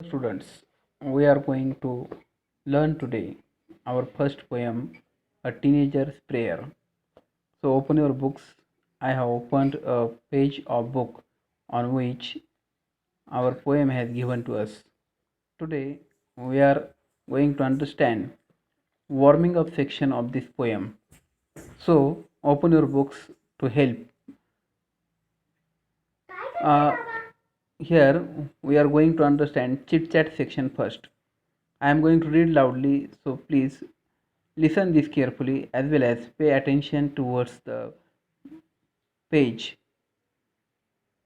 Students, we are going to learn today our first poem, A Teenager's Prayer. So open your books. I have opened a page of book on which our poem has given to us. Today we are going to understand warming up section of this poem. So open your books to help. Uh, Here we are going to understand chit chat section first. I am going to read loudly, so please listen this carefully as well as pay attention towards the page.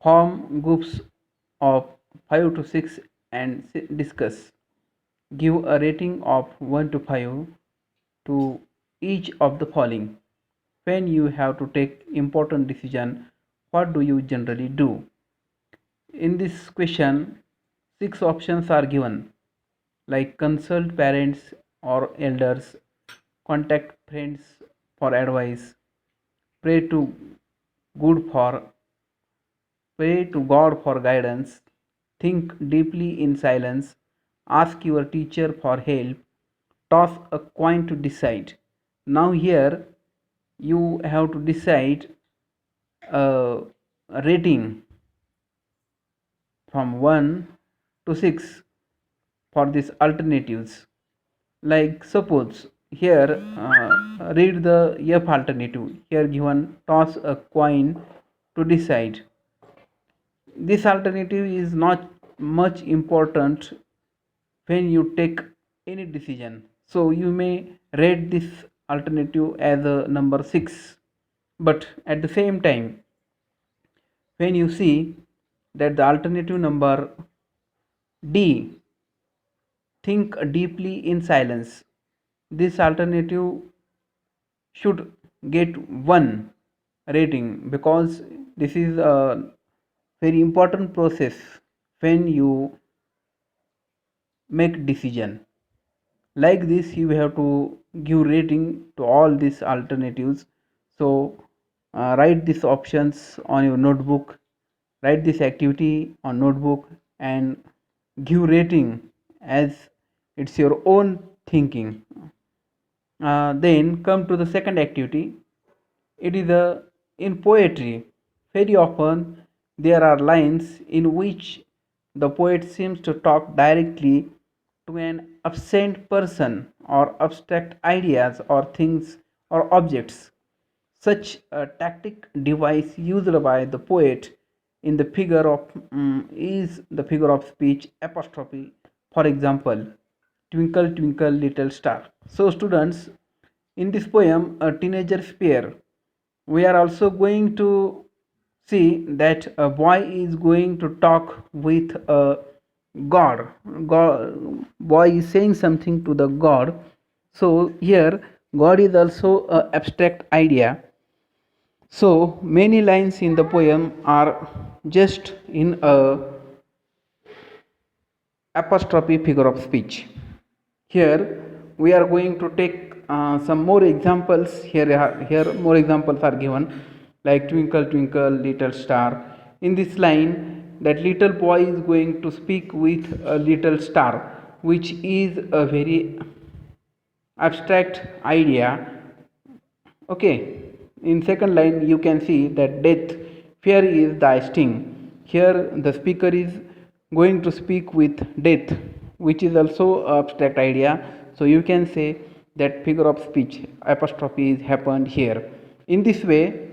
Form groups of 5 to 6 and discuss. Give a rating of 1 to 5 to each of the following. When you have to take important decision, what do you generally do? In this question, 6 options are given like consult parents or elders, contact friends for advice, pray to good for pray to God for guidance, think deeply in silence, ask your teacher for help, toss a coin to decide. Now here you have to decide a rating from 1 to 6 for these alternatives. Like suppose here read the F alternative. Here given toss a coin to decide. This alternative is not much important when you take any decision. So you may rate this alternative as a number 6. But at the same time, when you see that the alternative number D, think deeply in silence, this alternative should get 1 rating because this is a very important process when you make decision. Like this you have to give rating to all these alternatives. So write these options on your notebook, write this activity on notebook and give rating as it's your own thinking. Then come to the second activity. It is a in poetry. Very often there are lines in which the poet seems to talk directly to an absent person or abstract ideas or things or objects. Such a tactic device used by the poet in the figure of is the figure of speech apostrophe. For example, twinkle twinkle little star. So students, in this poem, A Teenager's Prayer, we are also going to see that a boy is going to talk with a god. Boy is saying something to the god. So here, God is also an abstract idea. So many lines in the poem are just in a apostrophe figure of speech. Here we are going to take some more examples. Here more examples are given like twinkle twinkle little star. In this line, that little boy is going to speak with a little star, which is a very abstract idea. Okay, in second line you can see that death, fear is thy sting. Here the speaker is going to speak with death, which is also abstract idea. So you can say that figure of speech apostrophe is happened here. In this way,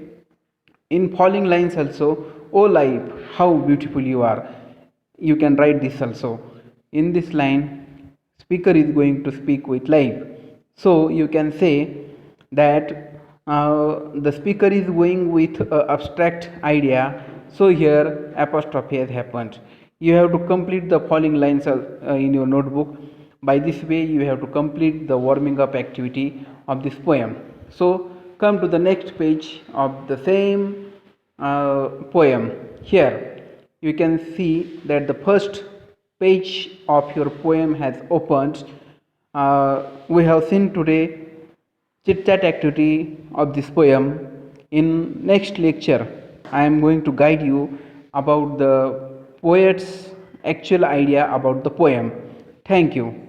in following lines also, oh life how beautiful you are, you can write this also. In this line, speaker is going to speak with life, so you can say that the speaker is going with abstract idea. So here apostrophe has happened. You have to complete the following lines in your notebook. By this way you have to complete the warming up activity of this poem. So come to the next page of the same poem. Here you can see that the first page of your poem has opened. We have seen today chit chat activity of this poem. In next lecture I am going to guide you about the poet's actual idea about the poem. Thank you.